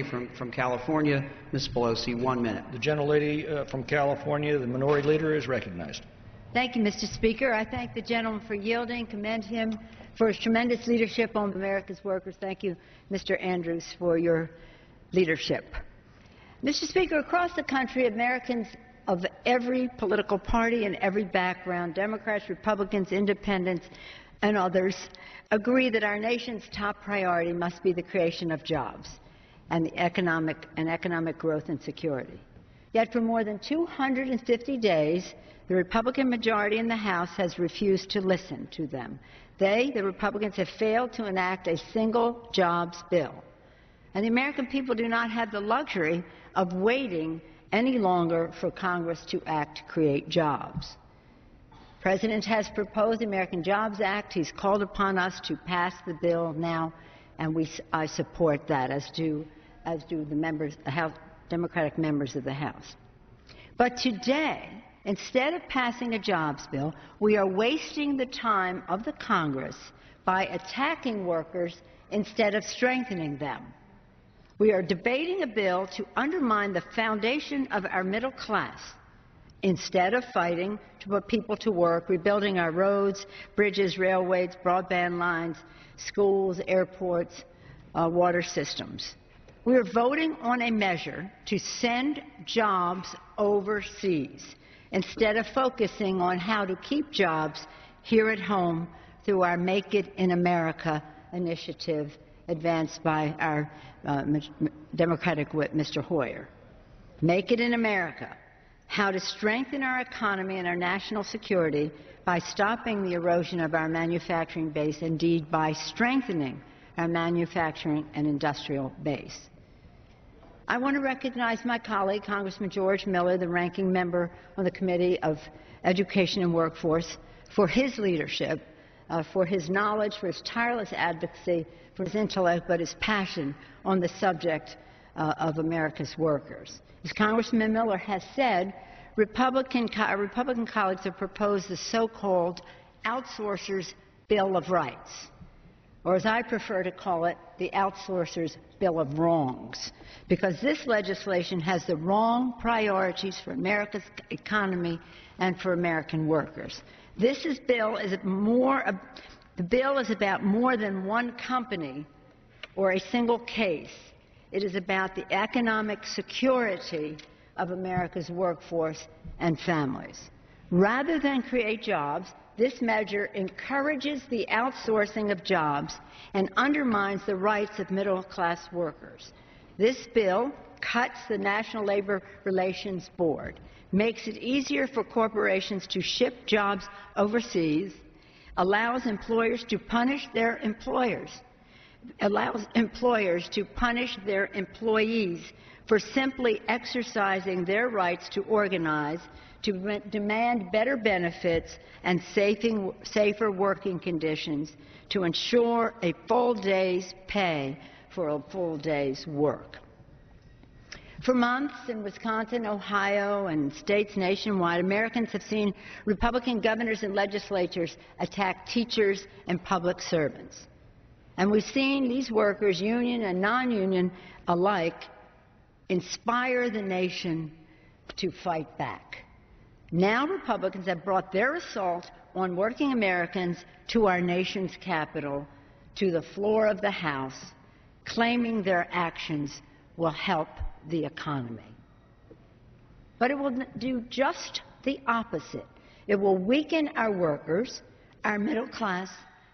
From California, Ms. Pelosi, 1 minute. The gentlelady from California, the minority leader, is recognized. Thank you, Mr. Speaker. I thank the gentleman for yielding, commend him for his tremendous leadership on America's workers. Thank you, Mr. Andrews, for your leadership. Mr. Speaker, across the country, Americans of every political party and every background, Democrats, Republicans, Independents, and others, agree that our nation's top priority must be the creation of jobs and economic growth and security. Yet for more than 250 days, the Republican majority in the House has refused to listen to them. The Republicans, have failed to enact a single jobs bill. And the American people do not have the luxury of waiting any longer for Congress to act to create jobs. The President has proposed the American Jobs Act. He's called upon us to pass the bill now, and I support that, as do the Democratic members of the House. But today, instead of passing a jobs bill, we are wasting the time of the Congress by attacking workers instead of strengthening them. We are debating a bill to undermine the foundation of our middle class instead of fighting to put people to work, rebuilding our roads, bridges, railways, broadband lines, schools, airports, water systems. We are voting on a measure to send jobs overseas instead of focusing on how to keep jobs here at home through our Make It in America initiative advanced by our Democratic whip, Mr. Hoyer. Make It in America, how to strengthen our economy and our national security by stopping the erosion of our manufacturing base, indeed by strengthening our manufacturing and industrial base. I want to recognize my colleague, Congressman George Miller, the ranking member on the Committee of Education and Workforce, for his leadership, for his knowledge, for his tireless advocacy, for his intellect, but his passion on the subject of America's workers. As Congressman Miller has said, Republican colleagues have proposed the so-called Outsourcers' Bill of Rights, or as I prefer to call it, the Outsourcers' Bill of Wrongs, because this legislation has the wrong priorities for America's economy and for American workers. The bill is about more than one company or a single case. It is about the economic security of America's workforce and families. Rather than create jobs, this measure encourages the outsourcing of jobs and undermines the rights of middle-class workers. This bill cuts the National Labor Relations Board, makes it easier for corporations to ship jobs overseas, allows employers to punish their employees for simply exercising their rights to organize, to demand better benefits and safer working conditions, to ensure a full day's pay for a full day's work. For months in Wisconsin, Ohio, and states nationwide, Americans have seen Republican governors and legislatures attack teachers and public servants. And we've seen these workers, union and non-union alike, inspire the nation to fight back. Now Republicans have brought their assault on working Americans to our nation's capital, to the floor of the House, claiming their actions will help the economy. But it will do just the opposite. It will weaken our workers, our middle class,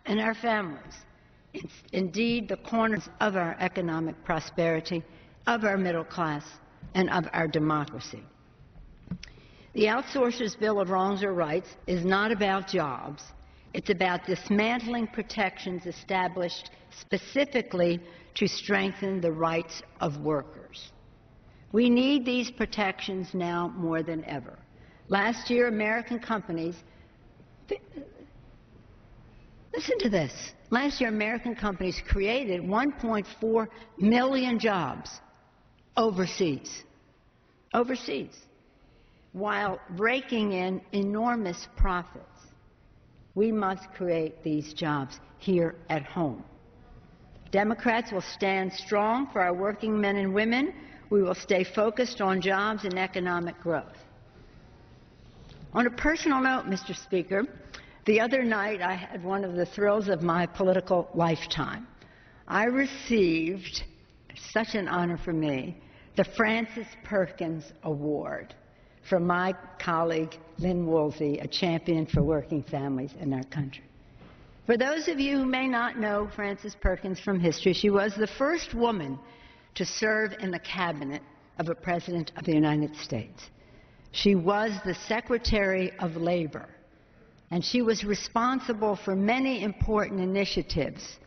and our families. It's indeed the corners of our economic prosperity, of our middle class, and of our democracy. The Outsourcers' Bill of Wrongs or Rights is not about jobs. It's about dismantling protections established specifically to strengthen the rights of workers. We need these protections now more than ever. Last year, American companies, listen to this, last year American companies created 1.4 million jobs overseas, while raking in enormous profits. We must create these jobs here at home. Democrats will stand strong for our working men and women. We will stay focused on jobs and economic growth. On a personal note, Mr. Speaker, the other night I had one of the thrills of my political lifetime. I received, such an honor for me, the Frances Perkins Award from my colleague Lynn Woolsey, a champion for working families in our country. For those of you who may not know Frances Perkins from history, she was the first woman to serve in the cabinet of a president of the United States. She was the Secretary of Labor, and she was responsible for many important initiatives: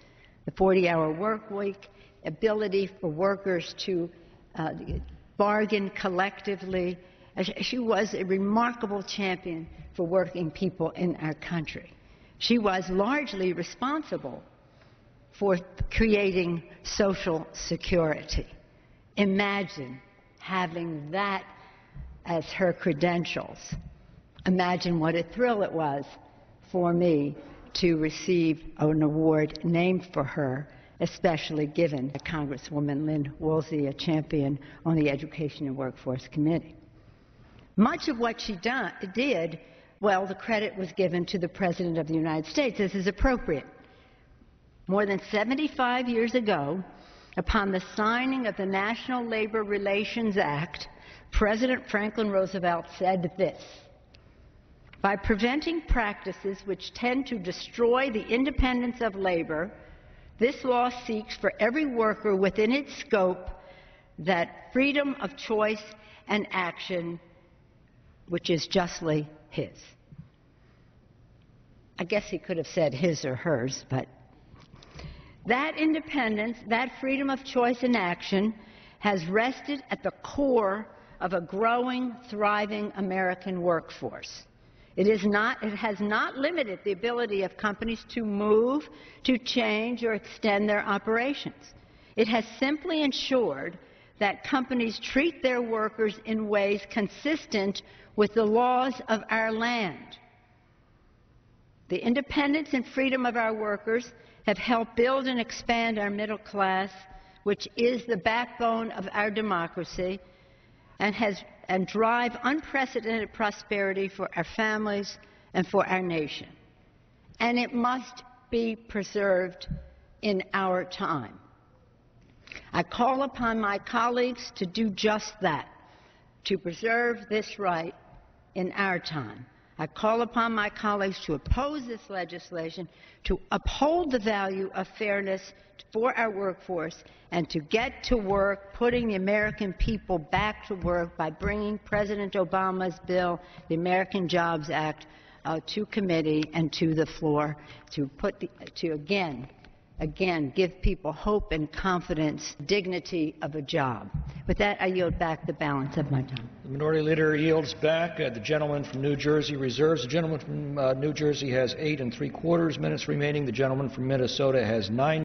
the 40-hour work week, ability for workers to bargain collectively. She was a remarkable champion for working people in our country. She was largely responsible for creating Social Security. Imagine having that as her credentials. Imagine what a thrill it was for me to receive an award named for her, especially given Congresswoman Lynn Woolsey, a champion on the Education and Workforce Committee. Much of what she did, well, the credit was given to the President of the United States. This is appropriate. More than 75 years ago, upon the signing of the National Labor Relations Act, President Franklin Roosevelt said this: "By preventing practices which tend to destroy the independence of labor, this law seeks for every worker within its scope that freedom of choice and action which is justly his." I guess he could have said his or hers, but that independence, that freedom of choice and action has rested at the core of a growing, thriving American workforce. It has not limited the ability of companies to move, to change, or extend their operations. It has simply ensured that companies treat their workers in ways consistent with the laws of our land. The independence and freedom of our workers have helped build and expand our middle class, which is the backbone of our democracy, and drive unprecedented prosperity for our families and for our nation. And it must be preserved in our time. I call upon my colleagues to do just that, to preserve this right in our time. I call upon my colleagues to oppose this legislation, to uphold the value of fairness for our workforce, and to get to work putting the American people back to work by bringing President Obama's bill, the American Jobs Act, to committee and to the floor to again give people hope and confidence, dignity of a job. With that, I yield back the balance of my time. The Minority Leader yields back. The gentleman from New Jersey reserves. The gentleman from New Jersey has 8 3/4 minutes remaining. The gentleman from Minnesota has 9